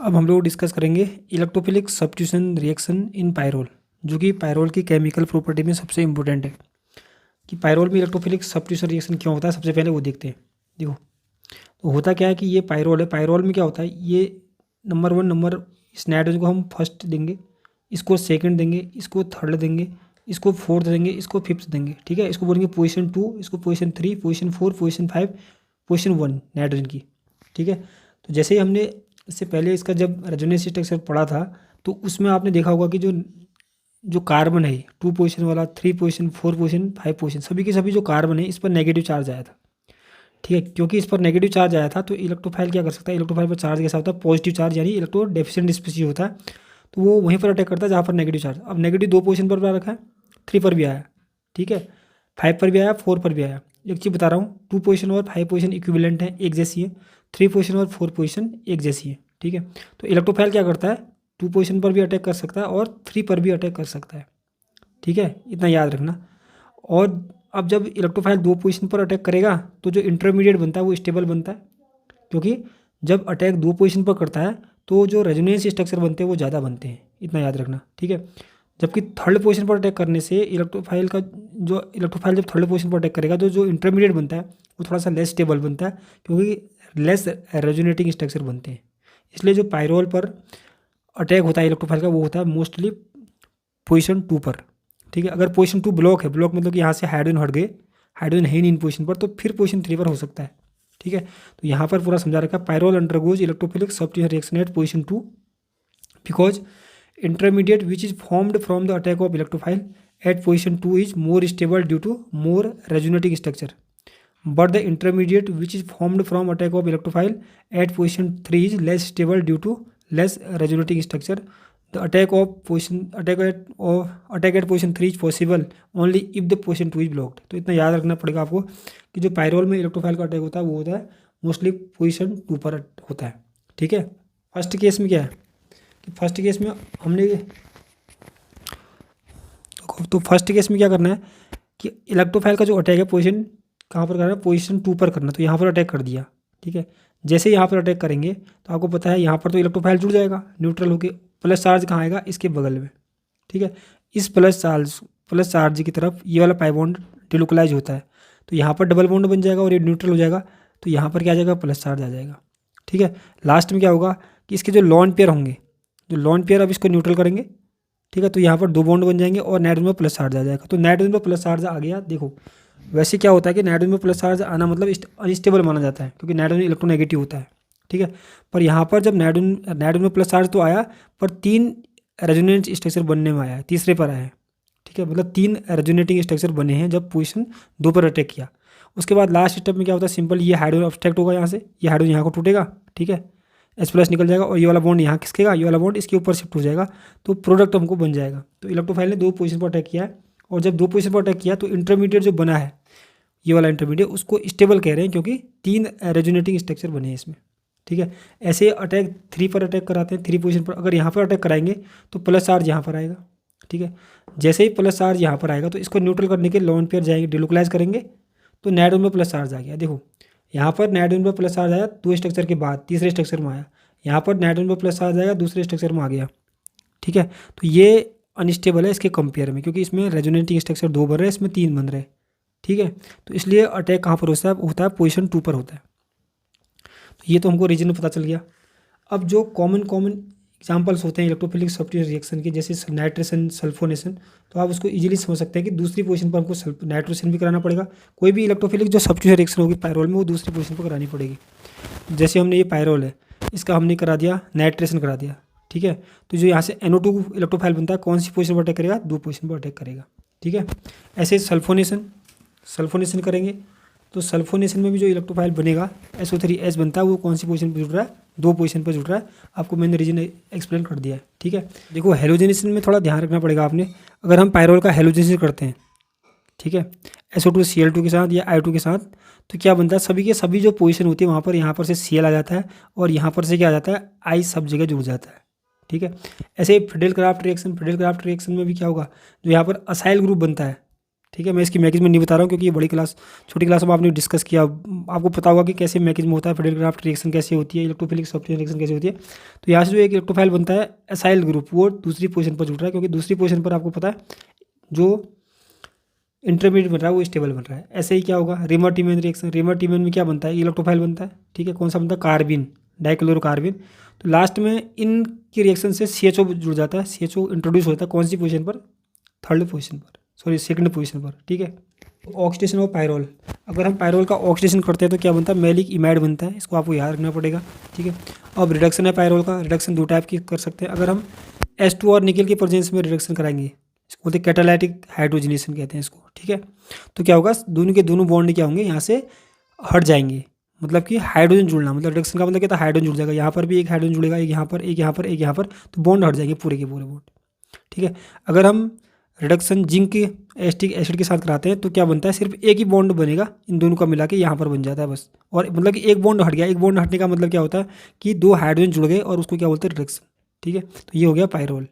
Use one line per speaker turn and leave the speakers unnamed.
अब हम लोग डिस्कस करेंगे electrophilic substitution reaction in pyrrole, जो कि पायरोल की केमिकल प्रॉपर्टी में सबसे इंपॉर्टेंट है। कि पायरोल में इलेक्ट्रोफिलिक सब्स्टिट्यूशन रिएक्शन क्यों होता है, सबसे पहले वो देखते हैं। देखो, तो होता क्या है कि ये पायरोल है। पायरोल में क्या होता है, ये नंबर इस नाइट्रोजन को हम फर्स्ट देंगे, इसको सेकंड देंगे, इसको थर्ड देंगे, इसको फोर्थ देंगे, इसको फिफ्थ देंगे। ठीक है, इसको बोलेंगे पोजीशन 2, इसको position 3, position 4, position 5, position 1 nitrogen की। ठीक है, तो जैसे ही हमने इससे पहले इसका जब रेजोनेंस स्ट्रक्चर पढ़ा था, तो उसमें आपने देखा होगा कि जो जो कार्बन है 2 पोजीशन वाला, 3 पोजीशन, 4 पोजीशन, 5 पोजीशन, सभी के सभी जो कार्बन है इस पर नेगेटिव चार्ज आया था। ठीक है, क्योंकि इस पर नेगेटिव चार्ज आया था तो इलेक्ट्रोफाइल क्या कर सकता है, इलेक्ट्रोफाइल पर चार्ज कैसा होता है, पॉजिटिव चार्ज, यानी इलेक्ट्रो डेफिशिएंट स्पीशीज होता है, तो वो वहीं पर अटैक करता है जहाँ पर नेगेटिव चार्ज। अब नेगेटिव 2 पोजीशन पर भी रखा है, 3 पर भी आया। ठीक है, 5 पर भी आया, 4 पर भी आया। एक चीज़ बता रहा हूँ, 2 पोजीशन और 5 पोजीशन इक्विवेलेंट है, एक जैसी है। 3 पोजीशन और 4 पोजीशन एक जैसी है। ठीक है, तो इलेक्ट्रोफाइल क्या करता है, 2 पोजीशन पर भी अटैक कर सकता है और 3 पर भी अटैक कर सकता है। ठीक है, इतना याद रखना। और अब जब इलेक्ट्रोफाइल 2 पोजीशन पर अटैक करेगा तो जो इंटरमीडिएट बनता है वो स्टेबल बनता है, क्योंकि जब अटैक 2 पोजीशन पर करता है तो जो रेजोनेंस स्ट्रक्चर बनते हैं वो ज़्यादा बनते हैं, इतना याद रखना। ठीक है, जबकि थर्ड पोजीशन पर अटैक करने से इलेक्ट्रोफाइल जब थर्ड पोजीशन पर अटैक करेगा तो जो इंटरमीडिएट बनता है वो थोड़ा सा लेस स्टेबल बनता है, क्योंकि लेस रेजोनेटिंग स्ट्रक्चर बनते हैं। इसलिए जो पायरोल पर अटैक होता है इलेक्ट्रोफाइल का, वो होता है मोस्टली पोजीशन 2 पर। ठीक है, अगर पोजीशन 2 ब्लॉक है, ब्लॉक मतलब कि यहाँ से हाइड्रोजन हट गए, हाइड्रोजन है ही नहीं इन पोजीशन पर, तो फिर पोजीशन 3 पर हो सकता है। ठीक है, तो यहाँ पर पूरा समझा रखा है, pyrrole undergoes electrophilic substitution reaction at position 2 because intermediate which is formed from the attack of electrophile at position 2 is more stable due to more resonating structure, but the intermediate which is formed from attack of electrophile at position 3 is less stable due to less resonating structure. The attack at position 3 is possible only if the position 2 is blocked. तो इतना याद रखना पड़ेगा आपको कि जो pyrrole में electrophile का अटैक होता है वो होता है मोस्टली पोजीशन 2 पर होता है। ठीक है, फर्स्ट केस में क्या है कि फर्स्ट केस में हमने, तो फर्स्ट केस में क्या करना है कि इलेक्ट्रोफाइल का जो अटैक है पोजीशन कहाँ पर करना है, पोजीशन 2 पर करना। तो यहाँ पर अटैक कर दिया। ठीक है, जैसे यहाँ पर अटैक करेंगे तो आपको पता है यहाँ पर तो इलेक्ट्रोफाइल जुड़ जाएगा न्यूट्रल होकर, प्लस चार्ज कहाँ आएगा, इसके बगल में। ठीक है, इस प्लस चार्ज की तरफ ये वाला पाई बॉन्ड डिलोकलाइज होता है, तो यहाँ पर डबल बॉन्ड बन जाएगा और ये न्यूट्रल हो जाएगा, तो यहाँ पर क्या आ जाएगा, प्लस चार्ज आ जाएगा। ठीक है, लास्ट में क्या होगा कि इसके जो लॉन पेयर होंगे, जो लॉन पेयर अब इसको न्यूट्रल करेंगे। ठीक है, तो यहाँ पर 2 बॉन्ड बन जाएंगे और नाइट्रोजन में प्लस चार्ज आ जाएगा। तो नाइट्रोजन में प्लस चार्ज आ गया। देखो, वैसे क्या होता है कि नाइट्रोजन में प्लस चार्ज आना मतलब अनस्टेबल माना जाता है, क्योंकि नाइट्रोजन इलेक्ट्रोनेगेटिव होता है। ठीक है, पर यहाँ पर जब नाइट्रोजन में प्लस चार्ज तो आया, पर 3 रेजोनेंट स्ट्रक्चर बनने में आया है, तीसरे पर आया है। ठीक है, मतलब 3 रेजोनेटिंग स्ट्रक्चर बने हैं जब पोजीशन 2 पर अटैक किया। उसके बाद लास्ट स्टेप में क्या होता है, सिंपल, ये हाइड्रोजन अब्स्ट्रैक्ट होगा यहाँ से, ये हाइड्रोजन यहाँ को टूटेगा। ठीक है, H+ निकल जाएगा और ये वाला बॉन्ड यहाँ खिसकेगा, ये वाला बॉन्ड इसके ऊपर शिफ्ट हो जाएगा, तो प्रोडक्ट हमको बन जाएगा। तो इलेक्ट्रोफाइल ने 2 पोजीशन पर अटैक किया है, और जब 2 पोजीशन पर अटैक किया तो इंटरमीडिएट जो बना है, ये वाला इंटरमीडिएट, उसको स्टेबल कह रहे हैं, क्योंकि 3 रेजोनेटिंग स्ट्रक्चर बने हैं इसमें। ठीक है, ऐसे अटैक 3 पर अटैक कराते हैं, 3 पोजीशन पर। अगर यहाँ पर अटैक कराएंगे तो प्लस चार्ज यहाँ पर आएगा। ठीक है, जैसे ही प्लस चार्ज यहाँ पर आएगा तो इसको न्यूट्रल करने के लोन पेयर जाएंगे, डिलोकलाइज करेंगे, तो नाइट्रोजन में प्लस चार्ज आ गया। देखो, यहाँ पर नाइट्रोजन में प्लस चार्ज आया 2 स्ट्रक्चर के बाद, तीसरे स्ट्रक्चर में आया, यहाँ पर नाइट्रोजन में प्लस चार्ज आएगा, दूसरे स्ट्रक्चर में आ गया। ठीक है, तो ये अनस्टेबल है इसके कंपेयर में, क्योंकि इसमें रेजोनेटिंग स्ट्रक्चर 2 बन रहे हैं, इसमें 3 बन रहे हैं। ठीक है, तो इसलिए अटैक कहाँ पर होता है पोजीशन 2 पर होता है। तो ये तो हमको रीजन पता चल गया। अब जो कॉमन एग्जाम्पल्स होते हैं इलेक्ट्रोफिलिक सब्स्टिट्यूशन रिएक्शन के, जैसे नाइट्रेशन, सल्फोनेशन, तो आप उसको इजीली समझ सकते हैं कि दूसरी पोजीशन पर हमको नाइट्रेशन भी कराना पड़ेगा। कोई भी इलेक्ट्रोफिलिक जो सब्स्टिट्यूशन रिएक्शन होगी पायरोल में, वो दूसरी पोजीशन पर करानी पड़ेगी। जैसे हमने ये पायरोल है, इसका हमने करा दिया नाइट्रेशन करा दिया। ठीक है, तो जो यहाँ से NO2 इलेक्ट्रोफाइल बनता है, कौन सी पोजीशन पर अटैक करेगा, 2 पोजीशन पर अटैक करेगा। ठीक है, ऐसे सल्फोनेशन करेंगे, तो सल्फोनेशन में भी जो इलेक्ट्रोफाइल बनेगा SO3H बनता है, वो कौन सी पोजीशन पर जुड़ रहा है, 2 पोजीशन पर जुड़ रहा है। आपको मैंने रीजन एक्सप्लेन कर दिया है। ठीक है, देखो, हेलोजेनेशन में थोड़ा ध्यान रखना पड़ेगा आपने। अगर हम पायरोल का हेलोजेनेशन करते हैं, ठीक है, SO2 Cl2 के साथ या I2 के साथ, तो क्या बनता है, सभी के सभी जो पोजीशन होती है वहाँ पर, यहाँ पर से Cl आ जाता है और यहाँ पर से क्या आ जाता है, I सब जगह जुड़ जाता है। ठीक है, ऐसे फ्रीडेल क्राफ्ट रिएक्शन में भी क्या होगा, जो यहाँ पर असाइल ग्रुप बनता है, ठीक है। मैं इसकी मैकेनिज्म नहीं बता रहा हूँ क्योंकि ये बड़ी क्लास, छोटी क्लास में आपने डिस्कस किया, आपको पता होगा कि कैसे मैकेनिज्म होता है, फेडरल क्राफ्ट रिएक्शन कैसे होती है, इलेक्ट्रोफिलिक सब्स्टिट्यूशन रिएक्शन कैसे होती है। तो यहाँ से जो एक इलेक्ट्रोफाइल बनता है एसाइल ग्रुप, वो दूसरी पोजीशन पर जुड़ रहा है, क्योंकि दूसरी पोजीशन पर आपको पता है जो इंटरमीडिएट बन रहा है वो स्टेबल बन रहा है। ऐसे ही क्या होगा reamer Tiemann reaction, reamer Tiemann में क्या बनता है, इलेक्ट्रोफाइल बनता है, ठीक है। कौन सा बनता है, कार्बिन, डाइक्लोरोकार्बिन। तो लास्ट में इनकी रिएक्शन से CHO जुड़ जाता है, CHO इंट्रोड्यूस होता है कौन सी पोजीशन पर, थर्ड पोजीशन पर, सॉरी सेकंड पोजीशन पर, ठीक है। ऑक्सीडेशन ऑफ पायरोल, अगर हम पायरोल का ऑक्सीडेशन करते हैं तो क्या बनता है, मैलिक इमाइड बनता है, इसको आपको याद रखना पड़ेगा, ठीक है। अब रिडक्शन है पायरोल का, रिडक्शन दो टाइप की कर सकते हैं। अगर हम H2 और निकल के प्रेजेंस में रिडक्शन कराएंगे, इसको बोलते हैं कैटालाइटिक हाइड्रोजनेशन कहते हैं इसको, ठीक है। तो क्या होगा, दोनों के दोनों बॉन्ड क्या होंगे, यहाँ से हट जाएंगे, मतलब कि हाइड्रोजन जुड़ना, मतलब रिडक्शन का मतलब क्या था, हाइड्रोजन जुड़ जाएगा, यहाँ पर भी एक हाइड्रोजन जुड़ेगा, एक यहाँ पर, एक यहाँ पर, एक यहाँ पर, तो बॉन्ड हट जाएंगे पूरे के पूरे बॉन्ड, ठीक है। अगर हम रिडक्शन जिंक एसिटिक एसिड के साथ कराते हैं तो क्या बनता है, सिर्फ एक ही बॉन्ड बनेगा, इन दोनों का मिला के यहाँ पर बन जाता है बस। और मतलब कि एक बॉन्ड हट गया, एक बॉन्ड हटने का मतलब क्या होता है कि दो हाइड्रोजन जुड़ गए और उसको क्या बोलते हैं, रिडक्शन, ठीक है। तो ये हो गया पायरोल।